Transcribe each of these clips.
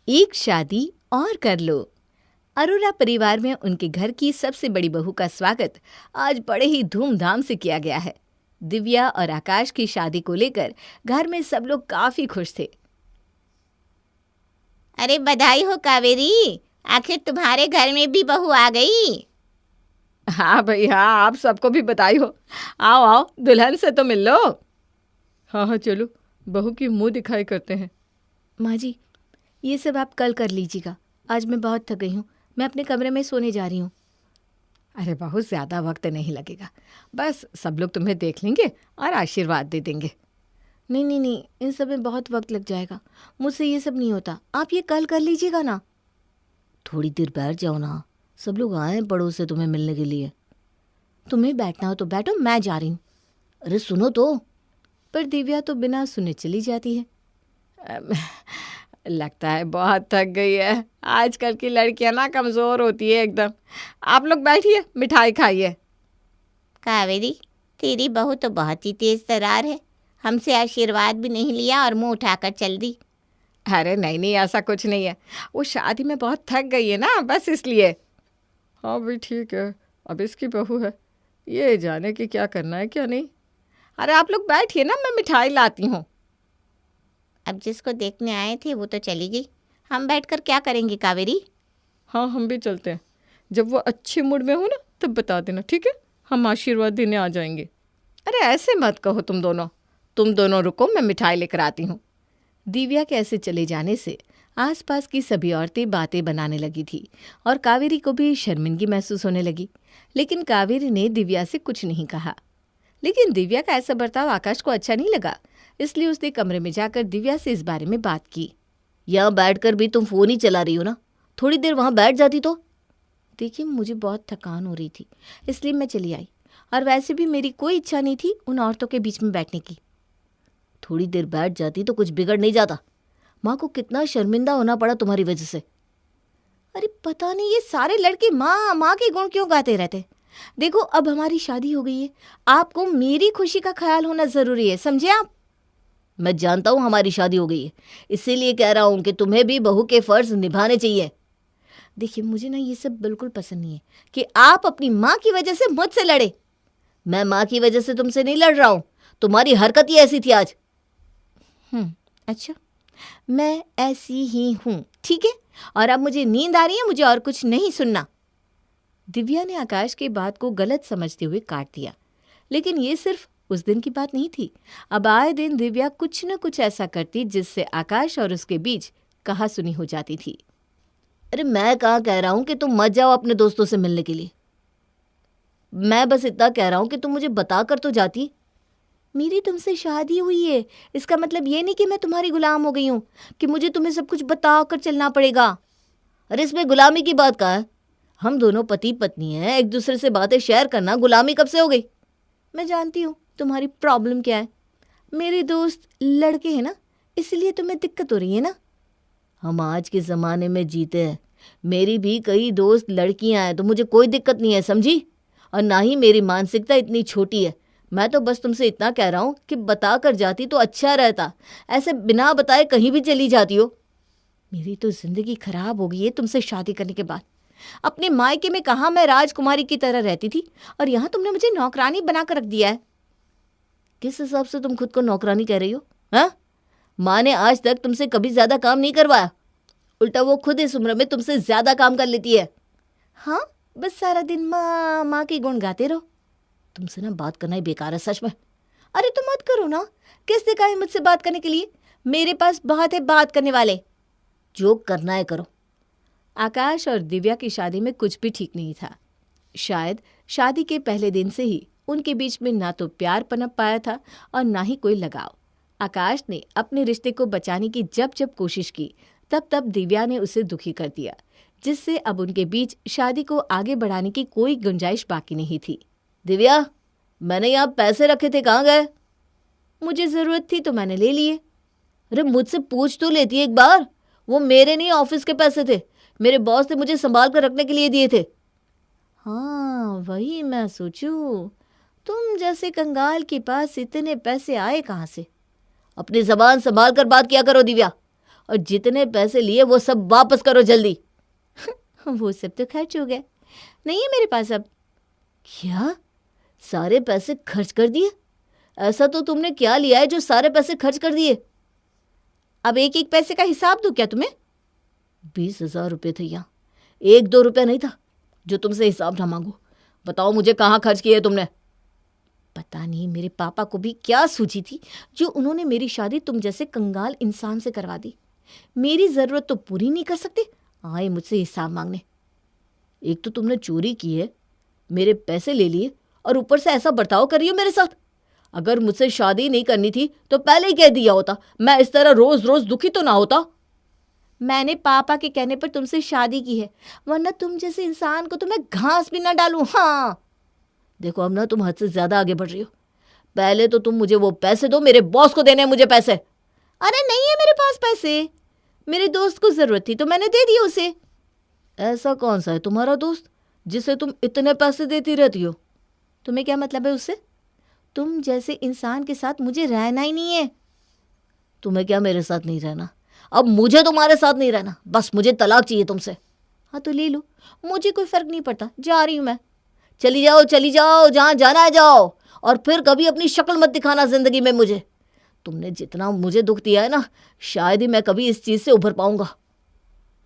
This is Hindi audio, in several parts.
एक शादी और कर लो। अरोरा परिवार में उनके घर की सबसे बड़ी बहू का स्वागत आज बड़े ही धूमधाम से किया गया है। दिव्या और आकाश की शादी को लेकर घर में सब लोग काफी खुश थे। अरे बधाई हो कावेरी, आखिर तुम्हारे घर में भी बहू आ गई। हाँ भाई हाँ, आप सबको भी बधाई हो। आओ आओ, दुल्हन से तो मिल लो। हाँ हाँ चलो, बहू की मुंह दिखाई करते हैं। माँ जी, ये सब आप कल कर लीजिएगा, आज मैं बहुत थक गई हूँ, मैं अपने कमरे में सोने जा रही हूँ। अरे बहुत ज़्यादा वक्त नहीं लगेगा, बस सब लोग तुम्हें देख लेंगे और आशीर्वाद दे देंगे। नहीं नहीं नहीं, इन सब में बहुत वक्त लग जाएगा, मुझसे ये सब नहीं होता, आप ये कल कर लीजिएगा ना। थोड़ी देर बैठ जाओ ना, सब लोग आए हैं पड़ोस से तुम्हें मिलने के लिए। तुम्हें बैठना हो तो बैठो, मैं जा रही हूँ। अरे सुनो तो। पर दिव्या तो बिना सुने चली जाती है। लगता है बहुत थक गई है, आजकल की लड़कियां ना कमज़ोर होती है एकदम। आप लोग बैठिए, मिठाई खाइए। कावेरी, तेरी बहू तो बहुत ही तेज तरार है, हमसे आशीर्वाद भी नहीं लिया और मुंह उठाकर चल दी। अरे नहीं नहीं, ऐसा कुछ नहीं है, वो शादी में बहुत थक गई है ना, बस इसलिए। हाँ भाई ठीक है, अब इसकी बहू है, ये जाने कि क्या करना है क्या नहीं। अरे आप लोग बैठिए ना, मैं मिठाई लाती हूँ। अब जिसको देखने आए थे वो तो चली गई, हम बैठकर क्या करेंगे कावेरी? हाँ हम भी चलते हैं, जब वो अच्छे मूड में हो ना तब बता देना, ठीक है? हम आशीर्वाद देने आ जाएंगे। अरे ऐसे मत कहो तुम दोनों रुको, मैं मिठाई लेकर आती हूँ। दिव्या के ऐसे चले जाने से आसपास की सभी औरतें बातें बनाने लगी थी और कावेरी को भी शर्मिंदगी महसूस होने लगी। लेकिन कावेरी ने दिव्या से कुछ नहीं कहा। लेकिन दिव्या का ऐसा बर्ताव आकाश को अच्छा नहीं लगा, इसलिए उसने कमरे में जाकर दिव्या से इस बारे में बात की। यहाँ बैठकर भी तुम फोन ही चला रही हो ना, थोड़ी देर वहाँ बैठ जाती तो। देखिए मुझे बहुत थकान हो रही थी, इसलिए मैं चली आई, और वैसे भी मेरी कोई इच्छा नहीं थी उन औरतों के बीच में बैठने की। थोड़ी देर बैठ जाती तो कुछ बिगड़ नहीं जाता, माँ को कितना शर्मिंदा होना पड़ा तुम्हारी वजह से। अरे पता नहीं ये सारे लड़के माँ माँ के गुण क्यों गाते रहते। देखो अब हमारी शादी हो गई है, आपको मेरी खुशी का ख्याल होना जरूरी है, समझे आप? मैं जानता हूँ हमारी शादी हो गई है, इसीलिए कह रहा हूँ कि तुम्हें भी बहू के फर्ज निभाने चाहिए। देखिए मुझे ना ये सब बिल्कुल पसंद नहीं है कि आप अपनी माँ की वजह से मुझसे लड़े। मैं माँ की वजह से तुमसे नहीं लड़ रहा हूँ, तुम्हारी हरकत ही ऐसी थी आज। अच्छा, मैं ऐसी ही हूँ, ठीक है? और अब मुझे नींद आ रही है, मुझे और कुछ नहीं सुनना। दिव्या ने आकाश की बात को गलत समझते हुए काट दिया। लेकिन ये सिर्फ उस दिन की बात नहीं थी, अब आए दिन दिव्या कुछ न कुछ ऐसा करती जिससे आकाश और उसके बीच कहासुनी हो जाती थी। अरे मैं कहाँ कह रहा हूँ कि तुम मत जाओ अपने दोस्तों से मिलने के लिए, मैं बस इतना कह रहा हूँ कि तुम मुझे बता कर तो जाती। मेरी तुमसे शादी हुई है, इसका मतलब ये नहीं कि मैं तुम्हारी गुलाम हो गई हूँ कि मुझे तुम्हें सब कुछ बता कर चलना पड़ेगा। अरे इसमें गुलामी की बात कहाँ है? हम दोनों पति पत्नी हैं, एक दूसरे से बातें शेयर करना गुलामी कब से हो गई? मैं जानती हूँ तुम्हारी प्रॉब्लम क्या है, मेरे दोस्त लड़के हैं ना, इसलिए तुम्हें दिक्कत हो रही है ना। हम आज के ज़माने में जीते हैं, मेरी भी कई दोस्त लड़कियां हैं, तो मुझे कोई दिक्कत नहीं है, समझी? और ना ही मेरी मानसिकता इतनी छोटी है। मैं तो बस तुमसे इतना कह रहा हूँ कि बता कर जाती तो अच्छा रहता, ऐसे बिना बताए कहीं भी चली जाती हो। मेरी तो ज़िंदगी खराब हो गई है तुमसे शादी करने के बाद। अपने मायके में कहाँ मैं राजकुमारी की तरह रहती थी, और यहाँ तुमने मुझे नौकरानी बनाकर रख दिया है। किस हिसाब से तुम खुद को नौकरानी कह रही हो? हाँ, माँ ने आज तक तुमसे कभी ज़्यादा काम नहीं करवाया, उल्टा वो खुद इस उम्र में तुमसे ज़्यादा काम कर लेती है। हाँ, बस सारा दिन माँ माँ के गुण गाते रहो। तुमसे ना बात करना ही बेकार है सच में। अरे तो मत करो ना, किसने कहा है मुझसे बात करने के लिए? मेरे पास बहुत है बात करने वाले, जो करना है करो। आकाश और दिव्या की शादी में कुछ भी ठीक नहीं था। शायद शादी के पहले दिन से ही उनके बीच में ना तो प्यार पनप पाया था और ना ही कोई लगाव। आकाश ने अपने रिश्ते को बचाने की जब जब कोशिश की, तब तब दिव्या ने उसे दुखी कर दिया, जिससे अब उनके बीच शादी को आगे बढ़ाने की कोई गुंजाइश बाकी नहीं थी। दिव्या, मैंने यहाँ पैसे रखे थे, कहाँ गए? मुझे ज़रूरत थी तो मैंने ले लिए। अरे मुझसे पूछ तो लेती एक बार, वो मेरे नहीं ऑफिस के पैसे थे, मेरे बॉस ने मुझे संभाल कर रखने के लिए दिए थे। हाँ वही मैं सोचूं, तुम जैसे कंगाल के पास इतने पैसे आए कहाँ से? अपनी जबान संभाल कर बात किया करो दिव्या, और जितने पैसे लिए वो सब वापस करो जल्दी। वो सब तो खर्च हो गए, नहीं है मेरे पास अब। क्या सारे पैसे खर्च कर दिए? ऐसा तो तुमने क्या लिया है जो सारे पैसे खर्च कर दिए? अब एक एक पैसे का हिसाब दूं क्या तुम्हें? 20,000 रुपये थे यहाँ, 1-2 रुपया नहीं था जो तुमसे हिसाब ना मांगू। बताओ मुझे कहाँ खर्च किए तुमने? पता नहीं मेरे पापा को भी क्या सूझी थी जो उन्होंने मेरी शादी तुम जैसे कंगाल इंसान से करवा दी। मेरी ज़रूरत तो पूरी नहीं कर सकते, आए मुझसे हिसाब मांगने। एक तो तुमने चोरी की है, मेरे पैसे ले लिए और ऊपर से ऐसा बर्ताव कर रही हो मेरे साथ। अगर मुझसे शादी नहीं करनी थी तो पहले ही कह दिया होता, मैं इस तरह रोज रोज दुखी तो ना होता। मैंने पापा के कहने पर तुमसे शादी की है, वरना तुम जैसे इंसान को तो मैं घास भी ना डालूं। हाँ देखो अब ना तुम हद से ज्यादा आगे बढ़ रही हो। पहले तो तुम मुझे वो पैसे दो, मेरे बॉस को देने हैं मुझे पैसे। अरे नहीं है मेरे पास पैसे, मेरे दोस्त को जरूरत थी तो मैंने दे दिए उसे। ऐसा कौन सा है तुम्हारा दोस्त जिसे तुम इतने पैसे देती रहती हो? तुम्हें क्या मतलब है उससे? तुम जैसे इंसान के साथ मुझे रहना ही नहीं है। तुम्हें क्या मेरे साथ नहीं रहना? अब मुझे तुम्हारे साथ नहीं रहना, बस मुझे तलाक चाहिए तुमसे। हाँ तो ले लो, मुझे कोई फर्क नहीं पड़ता, जा रही हूँ मैं। चली जाओ, जहाँ जाना है जाओ, और फिर कभी अपनी शक्ल मत दिखाना जिंदगी में मुझे। तुमने जितना मुझे दुख दिया है ना, शायद ही मैं कभी इस चीज़ से उभर पाऊंगा।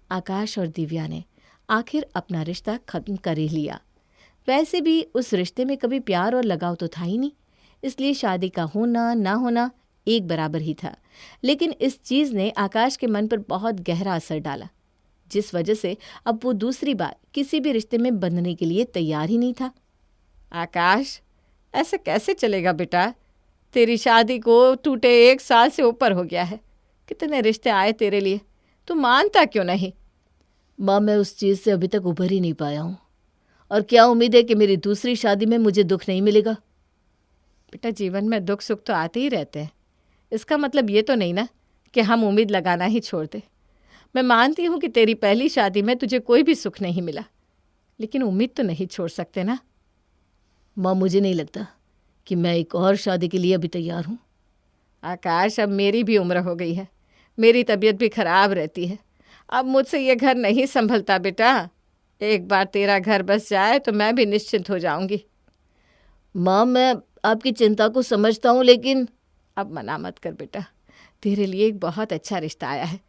आकाश और दिव्या ने आखिर अपना रिश्ता खत्म कर ही लिया। वैसे भी उस रिश्ते में कभी प्यार और लगाव तो था ही नहीं, इसलिए शादी का होना ना होना एक बराबर ही था। लेकिन इस चीज़ ने आकाश के मन पर बहुत गहरा असर डाला, जिस वजह से अब वो दूसरी बार किसी भी रिश्ते में बंधने के लिए तैयार ही नहीं था। आकाश, ऐसे कैसे चलेगा बेटा? तेरी शादी को टूटे 1 साल से ऊपर हो गया है। कितने रिश्ते आए तेरे लिए, तू मानता क्यों नहीं? माँ मैं उस चीज़ से अभी तक उभर ही नहीं पाया हूँ, और क्या उम्मीद है कि मेरी दूसरी शादी में मुझे दुख नहीं मिलेगा? बेटा, जीवन में दुख सुख तो आते ही रहते हैं, इसका मतलब ये तो नहीं ना कि हम उम्मीद लगाना ही छोड़ दें। मैं मानती हूँ कि तेरी पहली शादी में तुझे कोई भी सुख नहीं मिला, लेकिन उम्मीद तो नहीं छोड़ सकते ना। माँ मुझे नहीं लगता कि मैं एक और शादी के लिए अभी तैयार हूँ। आकाश, अब मेरी भी उम्र हो गई है, मेरी तबीयत भी खराब रहती है, अब मुझसे ये घर नहीं संभलता बेटा। एक बार तेरा घर बस जाए तो मैं भी निश्चिंत हो जाऊंगी। माँ मैं आपकी चिंता को समझता हूँ, लेकिन अब मना मत कर बेटा, तेरे लिए एक बहुत अच्छा रिश्ता आया है।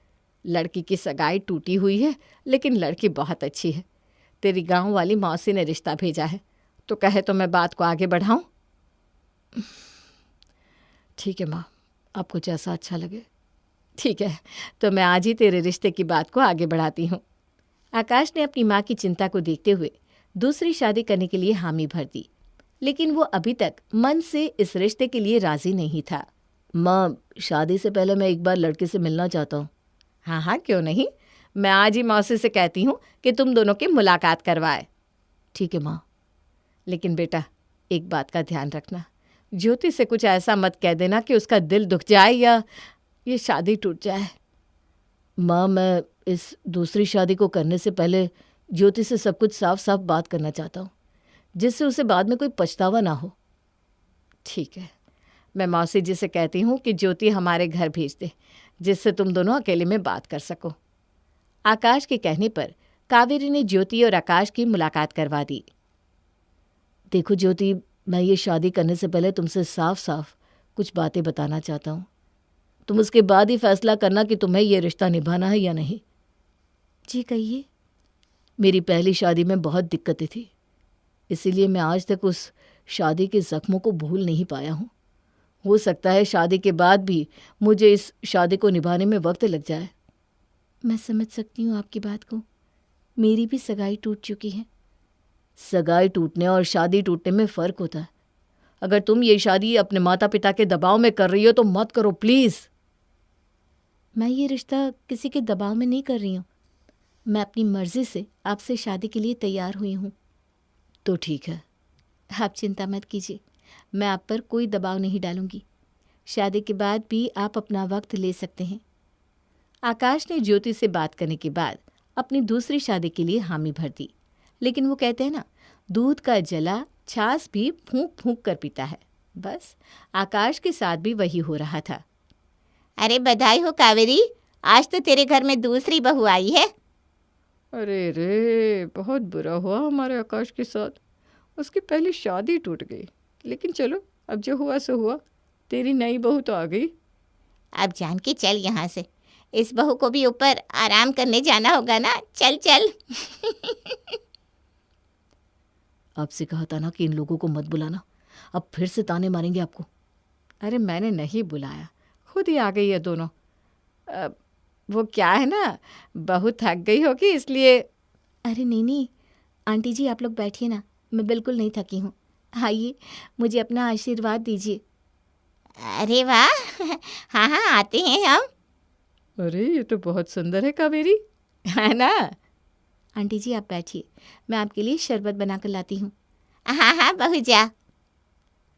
लड़की की सगाई टूटी हुई है, लेकिन लड़की बहुत अच्छी है। तेरी गांव वाली मौसी ने रिश्ता भेजा है, तो कहे तो मैं बात को आगे बढ़ाऊं? ठीक है माँ, आपको जैसा अच्छा लगे। ठीक है, तो मैं आज ही तेरे रिश्ते की बात को आगे बढ़ाती हूँ। आकाश ने अपनी माँ की चिंता को देखते हुए दूसरी शादी करने के लिए हामी भर दी, लेकिन वो अभी तक मन से इस रिश्ते के लिए राजी नहीं था। माँ शादी से पहले मैं एक बार लड़के से मिलना चाहता हूँ। हाँ हाँ, क्यों नहीं, मैं आज ही मौसी से कहती हूँ कि तुम दोनों की मुलाकात करवाए। ठीक है माँ। लेकिन बेटा, एक बात का ध्यान रखना, ज्योति से कुछ ऐसा मत कह देना कि उसका दिल दुख जाए या ये शादी टूट जाए। माँ मैं इस दूसरी शादी को करने से पहले ज्योति से सब कुछ साफ साफ बात करना चाहता हूँ, जिससे उसे बाद में कोई पछतावा ना हो। ठीक है, मैं मौसी जी से कहती हूँ कि ज्योति हमारे घर भेज दे, जिससे तुम दोनों अकेले में बात कर सको। आकाश के कहने पर कावेरी ने ज्योति और आकाश की मुलाकात करवा दी। देखो ज्योति, मैं ये शादी करने से पहले तुमसे साफ साफ कुछ बातें बताना चाहता हूँ। तुम उसके बाद ही फैसला करना कि तुम्हें ये रिश्ता निभाना है या नहीं। जी कहिए। मेरी पहली शादी में बहुत दिक्कतें थी, इसीलिए मैं आज तक उस शादी के ज़ख्मों को भूल नहीं पाया हूँ। हो सकता है शादी के बाद भी मुझे इस शादी को निभाने में वक्त लग जाए। मैं समझ सकती हूँ आपकी बात को, मेरी भी सगाई टूट चुकी है। सगाई टूटने और शादी टूटने में फ़र्क होता है। अगर तुम ये शादी अपने माता पिता के दबाव में कर रही हो तो मत करो प्लीज़। मैं ये रिश्ता किसी के दबाव में नहीं कर रही हूँ, मैं अपनी मर्ज़ी से आपसे शादी के लिए तैयार हुई हूँ। तो ठीक है, आप चिंता मत कीजिए, मैं आप पर कोई दबाव नहीं डालूंगी। शादी के बाद भी आप अपना वक्त ले सकते हैं। आकाश ने ज्योति से बात करने के बाद अपनी दूसरी शादी के लिए हामी भर दी, लेकिन वो कहते हैं ना, दूध का जला छाछ भी फूंक फूंक कर पीता है। बस आकाश के साथ भी वही हो रहा था। अरे बधाई हो कावेरी, आज तो तेरे घर में दूसरी बहू आई है। अरे रे, बहुत बुरा हुआ हमारे आकाश के साथ। उसकी पहली शादी टूट गई। लेकिन चलो, अब जो हुआ सो हुआ। तेरी नई बहू तो आ गई। अब जान के चल यहाँ से। इस बहू को भी ऊपर आराम करने जाना होगा ना। चल चल। आपसे कहा था ना कि इन लोगों को मत बुलाना, अब फिर से ताने मारेंगे आपको। अरे मैंने नहीं बुलाया, खुद ही आ गई है दोनों। वो क्या है ना, बहू थक गई होगी इसलिए। अरे नहीं, आंटी जी आप लोग बैठिए ना, मैं बिल्कुल नहीं थकी हूँ। आइए, मुझे अपना आशीर्वाद दीजिए। अरे वाह, हाँ हाँ आते हैं हम। अरे ये तो बहुत सुंदर है कावेरी, है ना? आंटी जी आप बैठिए, मैं आपके लिए शरबत बना कर लाती हूँ। हाँ हाँ बहू जा।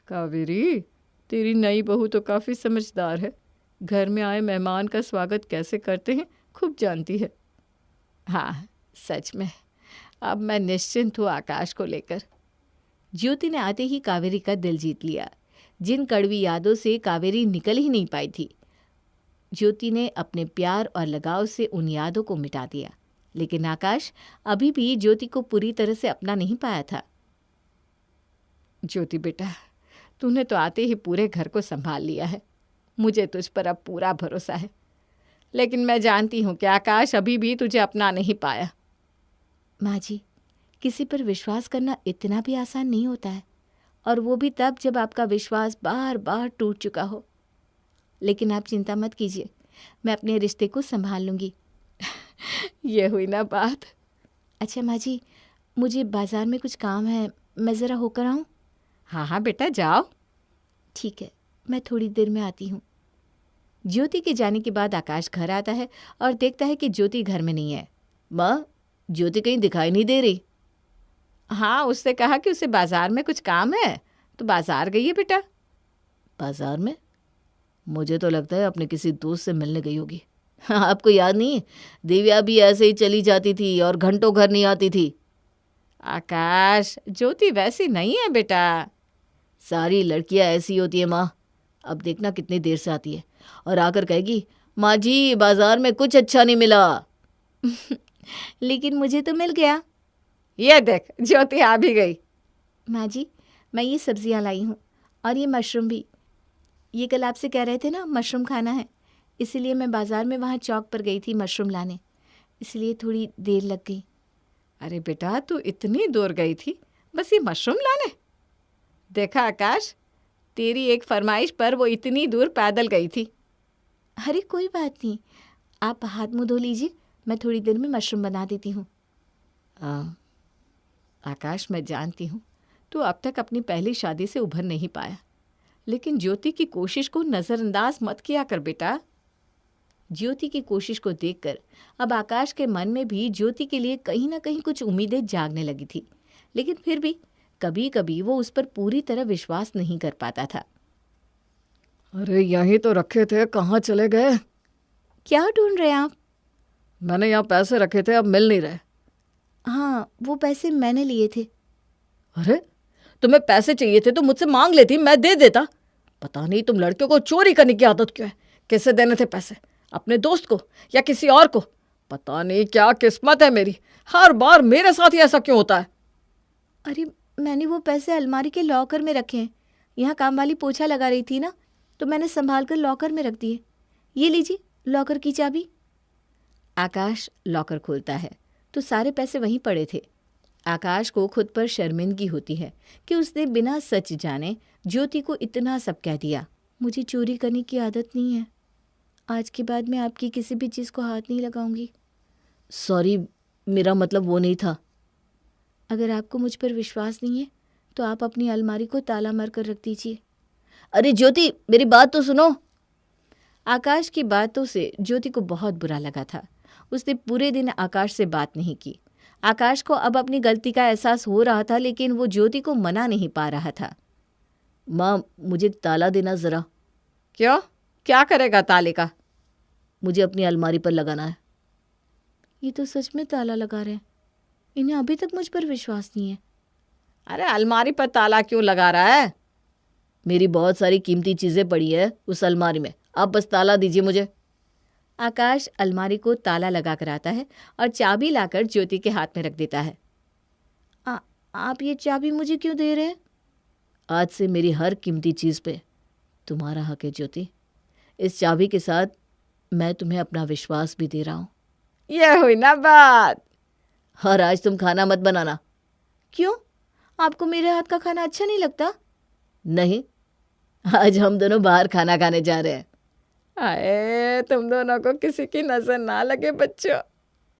कावेरी, तेरी नई बहू तो काफ़ी समझदार है। घर में आए मेहमान का स्वागत कैसे करते हैं खूब जानती है। हाँ सच में, अब मैं निश्चिंत हूँ आकाश को लेकर। ज्योति ने आते ही कावेरी का दिल जीत लिया। जिन कड़वी यादों से कावेरी निकल ही नहीं पाई थी, ज्योति ने अपने प्यार और लगाव से उन यादों को मिटा दिया। लेकिन आकाश अभी भी ज्योति को पूरी तरह से अपना नहीं पाया था। ज्योति बेटा, तूने तो आते ही पूरे घर को संभाल लिया है। मुझे तुझ पर अब पूरा भरोसा है। लेकिन मैं जानती हूँ कि आकाश अभी भी तुझे अपना नहीं पाया। माँ जी, किसी पर विश्वास करना इतना भी आसान नहीं होता है, और वो भी तब जब आपका विश्वास बार बार टूट चुका हो। लेकिन आप चिंता मत कीजिए, मैं अपने रिश्ते को संभाल लूँगी। ये हुई ना बात। अच्छा माँ जी, मुझे बाज़ार में कुछ काम है, मैं ज़रा होकर आऊँ? हाँ हाँ बेटा जाओ। ठीक है, मैं थोड़ी देर में आती हूँ। ज्योति के जाने के बाद आकाश घर आता है और देखता है कि ज्योति घर में नहीं है। माँ, ज्योति कहीं दिखाई नहीं दे रही। हाँ, उससे कहा कि उसे बाजार में कुछ काम है तो बाजार गई है बेटा। बाजार में? मुझे तो लगता है अपने किसी दोस्त से मिलने गई होगी। हाँ, आपको याद नहीं, दिव्या भी ऐसे ही चली जाती थी और घंटों घर नहीं आती थी। आकाश, ज्योति वैसी नहीं है बेटा। सारी लड़कियां ऐसी होती है माँ। अब देखना कितनी देर से आती है और आकर कहेगी, माँ जी बाजार में कुछ अच्छा नहीं मिला। लेकिन मुझे तो मिल गया। ये देख, ज्योति आ भी गई। माँ जी, मैं ये सब्जियाँ लाई हूँ, और ये मशरूम भी। ये कल आपसे कह रहे थे ना मशरूम खाना है, इसीलिए मैं बाज़ार में वहाँ चौक पर गई थी मशरूम लाने, इसलिए थोड़ी देर लग गई। अरे बेटा, तू इतनी दूर गई थी बस ये मशरूम लाने? देखा आकाश, तेरी एक फरमाइश पर वो इतनी दूर पैदल गई थी। अरे कोई बात नहीं, आप हाथ मुँह धो लीजिए, मैं थोड़ी देर में मशरूम बना देती हूँ। आकाश, मैं जानती हूँ तू अब तक अपनी पहली शादी से उभर नहीं पाया, लेकिन ज्योति की कोशिश को नज़रअंदाज मत किया कर बेटा। ज्योति की कोशिश को देखकर अब आकाश के मन में भी ज्योति के लिए कहीं ना कहीं कुछ उम्मीदें जागने लगी थी, लेकिन फिर भी कभी कभी वो उस पर पूरी तरह विश्वास नहीं कर पाता था। अरे यहीं तो रखे थे, कहाँ चले गए? क्या ढूंढ रहे हैं आप? मैंने यहाँ पैसे रखे थे, अब मिल नहीं रहे। हाँ, वो पैसे मैंने लिए थे। अरे तुम्हें पैसे चाहिए थे तो मुझसे मांग लेती, मैं दे देता। पता नहीं तुम लड़कियों को चोरी करने की आदत क्यों है। किसे देने थे पैसे, अपने दोस्त को या किसी और को? पता नहीं क्या किस्मत है मेरी, हर बार मेरे साथ ही ऐसा क्यों होता है। अरे मैंने वो पैसे अलमारी के लॉकर में रखे हैं। यहाँ काम वाली पोछा लगा रही थी ना, तो मैंने संभाल कर लॉकर में रख दिए। ये लीजिए लॉकर की चाबी। आकाश लॉकर खोलता है तो सारे पैसे वहीं पड़े थे। आकाश को खुद पर शर्मिंदगी होती है कि उसने बिना सच जाने ज्योति को इतना सब कह दिया। मुझे चोरी करने की आदत नहीं है, आज के बाद मैं आपकी किसी भी चीज़ को हाथ नहीं लगाऊंगी। सॉरी, मेरा मतलब वो नहीं था। अगर आपको मुझ पर विश्वास नहीं है तो आप अपनी अलमारी को ताला मार कर रख दीजिए। अरे ज्योति, मेरी बात तो सुनो। आकाश की बातों से ज्योति को बहुत बुरा लगा था। उसने पूरे दिन आकाश से बात नहीं की। आकाश को अब अपनी गलती का एहसास हो रहा था, लेकिन वो ज्योति को मना नहीं पा रहा था। माँ, मुझे ताला देना ज़रा। क्यों, क्या करेगा ताले का? मुझे अपनी अलमारी पर लगाना है। ये तो सच में ताला लगा रहे हैं, इन्हें अभी तक मुझ पर विश्वास नहीं है। अरे अलमारी पर ताला क्यों लगा रहा है? मेरी बहुत सारी कीमती चीज़ें पड़ी है उस अलमारी में, आप बस ताला दीजिए मुझे। आकाश अलमारी को ताला लगा कर आता है और चाबी लाकर ज्योति के हाथ में रख देता है। आप ये चाबी मुझे क्यों दे रहे हैं? आज से मेरी हर कीमती चीज़ पे तुम्हारा हक है ज्योति। इस चाबी के साथ मैं तुम्हें अपना विश्वास भी दे रहा हूँ। ये हुई ना बात। और आज तुम खाना मत बनाना। क्यों? आपको मेरे हाथ का खाना अच्छा नहीं लगता? नहीं, आज हम दोनों बाहर खाना खाने जा रहे हैं। आए, तुम दोनों को किसी की नजर ना लगे बच्चों।